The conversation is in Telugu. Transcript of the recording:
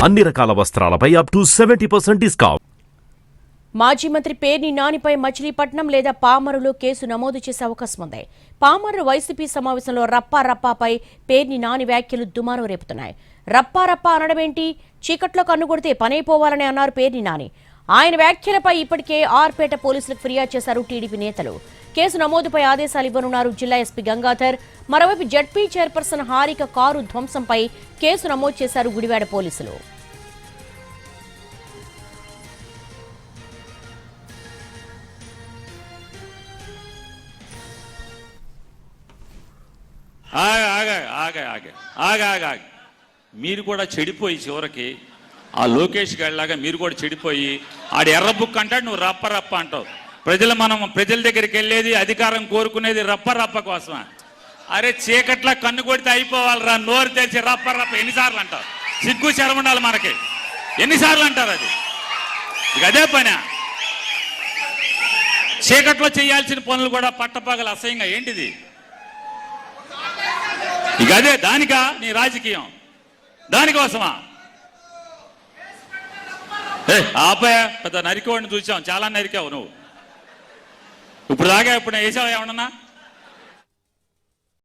అన్ని రకాల వస్త్రాలపై అప్ టు 70% డిస్కౌంట్. మాజీ మంత్రి పేర్ని నానిపై మచిలీపట్నం లేదా పామరులో కేసు నమోదు చేసే అవకాశం ఉంది. పామరు వైసీపీ సమావేశంలో రప్పాపై పేర్ని నాని వ్యాఖ్యలు దుమారం రేపుతున్నాయి. రప్పా అనడమేంటి, చీకట్లో కన్నుగొడితే పనైపోవాలని అన్నారు పేర్ని నాని. ఆయన వ్యాఖ్యలపై ఇప్పటికే ఆర్పేట పోలీసులకు ఫిర్యాదు చేశారు టీడీపీ నేతలు. కేసు నమోదుపై ఆదేశాలు ఇవ్వనున్నారు జిల్లా ఎస్పీ గంగాధర్. మరోవైపు జడ్పీ చైర్పర్సన్ హారిక కారు ధ్వంసంపై కేసు నమోదు చేశారు గుడివాడ పోలీసులు. మీరు కూడా చెడిపోయి చివరికి ఆ లోకేష్ గారిలాగా మీరు కూడా చెడిపోయి ఆడు ఎర్ర బుక్ అంటాడు, నువ్వు రప్ప అంటావు. ప్రజల దగ్గరికి వెళ్ళేది, అధికారం కోరుకునేది రప్ప కోసమా? అరే చీకట్లా కన్ను కొడితే అయిపోవాలిరా, నోరు తెరిచి రప్ప ఎన్నిసార్లు అంటావు? సిగ్గు శరం ఉండాలి మనకి, ఎన్నిసార్లు అంటారు? అది ఇక అదే పని. చీకట్లో చేయాల్సిన పనులు కూడా పట్టపగలు అసహ్యంగా ఏంటిది? ఇక అదే దానికా నీ రాజకీయం? దానికోసమా? ఆపయా, పెద్ద నరికోడిని చూసాం, చాలా నరికావు నువ్వు. ఇప్పుడు దాకా ఇప్పుడు వేసావు ఏమన్నా?